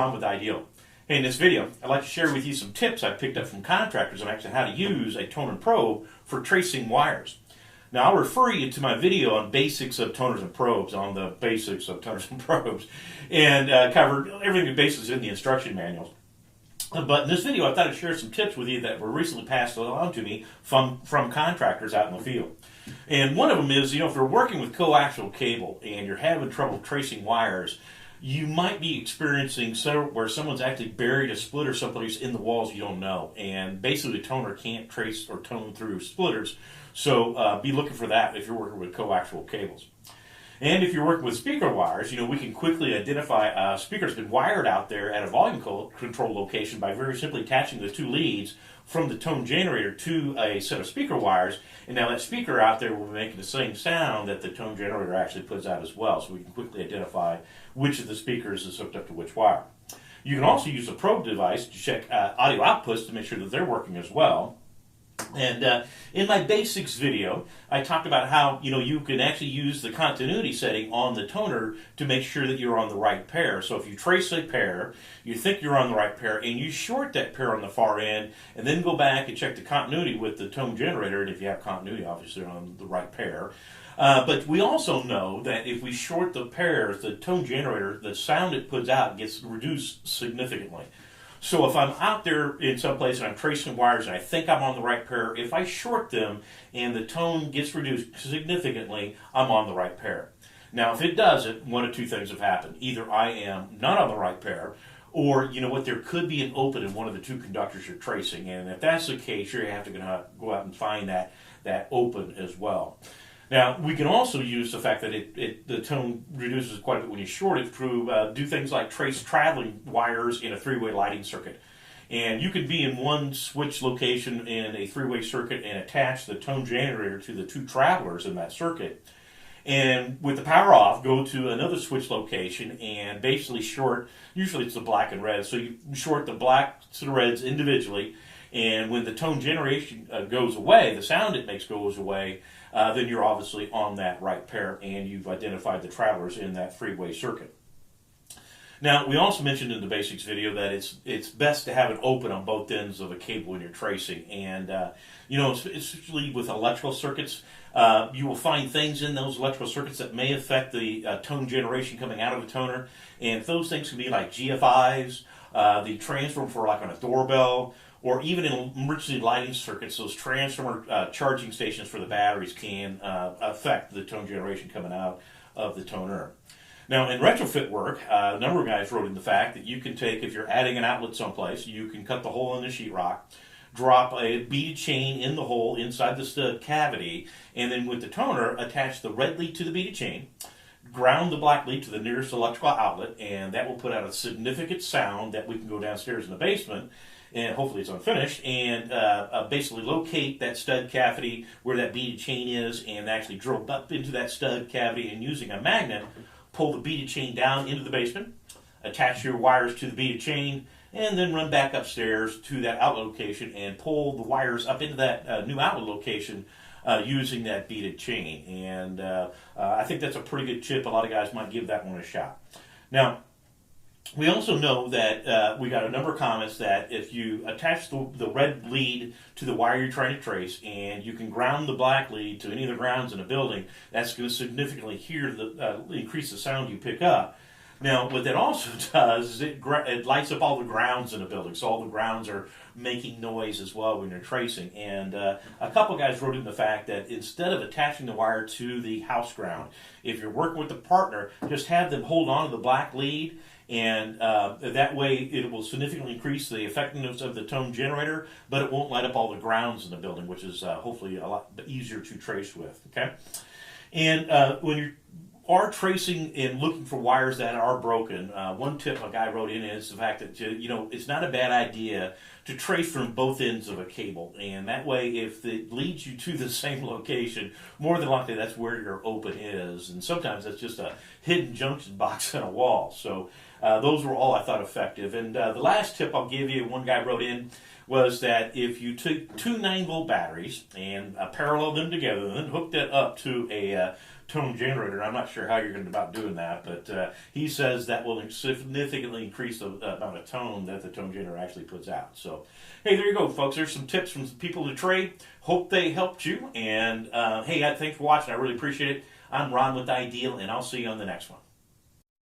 Tom with Ideal. Hey, in this video, I'd like to share with you some tips I picked up from contractors on actually how to use a toner and probe for tracing wires. Now, I'll refer you to my video on basics of toners and probes, on the basics of toners and probes, and covered everything basics in the instruction manuals. But in this video, I thought I'd share some tips with you that were recently passed along to me from contractors out in the field. And one of them is, if you're working with coaxial cable and you're having trouble tracing wires, you might be experiencing where someone's actually buried a splitter someplace in the walls you don't know. And basically, the toner can't trace or tone through splitters. So be looking for that if you're working with coaxial cables. And if you're working with speaker wires, we can quickly identify a speaker that's been wired out there at a volume control location by very simply attaching the two leads from the tone generator to a set of speaker wires. And now that speaker out there will be making the same sound that the tone generator actually puts out as well. So we can quickly identify which of the speakers is hooked up to which wire. You can also use a probe device to check audio outputs to make sure that they're working as well. And in my basics video, I talked about how you can actually use the continuity setting on the toner to make sure that you're on the right pair. So if you trace a pair, you think you're on the right pair, and you short that pair on the far end, and then go back and check the continuity with the tone generator, and if you have continuity, obviously you're on the right pair. But we also know that if we short the pairs, the tone generator, the sound it puts out gets reduced significantly. So if I'm out there in some place and I'm tracing wires and I think I'm on the right pair, if I short them and the tone gets reduced significantly, I'm on the right pair. Now, if it doesn't, one of two things have happened. Either I am not on the right pair, or there could be an open in one of the two conductors you're tracing. And if that's the case, you're going to have to go out and find that open as well. Now, we can also use the fact that the tone reduces quite a bit when you short it through do things like trace traveling wires in a three-way lighting circuit. And you could be in one switch location in a three-way circuit and attach the tone generator to the two travelers in that circuit. And with the power off, go to another switch location and basically short, usually it's the black and red, so you short the black to the reds individually. And when the tone generation goes away, the sound it makes goes away, then you're obviously on that right pair and you've identified the travelers in that three-way circuit. Now, we also mentioned in the basics video that it's best to have it open on both ends of a cable when you're tracing. And, especially with electrical circuits, you will find things in those electrical circuits that may affect the tone generation coming out of the toner. And those things can be like GFIs, the transformer for like on a doorbell, or even in emergency lighting circuits, those transformer charging stations for the batteries can affect the tone generation coming out of the toner. Now, in retrofit work, a number of guys wrote in the fact that you can take, if you're adding an outlet someplace, you can cut the hole in the sheetrock, drop a beaded chain in the hole inside the stud cavity, and then with the toner, attach the red lead to the beaded chain, ground the black lead to the nearest electrical outlet, and that will put out a significant sound that we can go downstairs in the basement, and hopefully it's unfinished, and basically locate that stud cavity where that beaded chain is, and actually drill up into that stud cavity, and using a magnet, pull the beaded chain down into the basement, attach your wires to the beaded chain, and then run back upstairs to that outlet location and pull the wires up into that new outlet location using that beaded chain. And I think that's a pretty good tip. A lot of guys might give that one a shot. Now, we also know that we got a number of comments that if you attach the red lead to the wire you're trying to trace and you can ground the black lead to any of the grounds in a building, that's going to significantly increase the sound you pick up. Now, what that also does is it lights up all the grounds in a building, so all the grounds are making noise as well when you're tracing. And a couple guys wrote in the fact that instead of attaching the wire to the house ground, if you're working with a partner, just have them hold on to the black lead, and that way it will significantly increase the effectiveness of the tone generator, but it won't light up all the grounds in the building, which is hopefully a lot easier to trace with. Okay, and when you are tracing and looking for wires that are broken, one tip a guy wrote in is the fact that it's not a bad idea to trace from both ends of a cable, and that way if it leads you to the same location, more than likely that's where your open is, and sometimes that's just a hidden junction box in a wall. So those were all I thought effective. And the last tip I'll give you, one guy wrote in, was that if you took two 9-volt batteries and parallel them together and then hooked it up to a tone generator. I'm not sure how you're going about doing that, but he says that will significantly increase the amount of tone that the tone generator actually puts out. So, hey, there you go, folks. There's some tips from people to trade. Hope they helped you. And hey, thanks for watching. I really appreciate it. I'm Ron with Ideal, and I'll see you on the next one.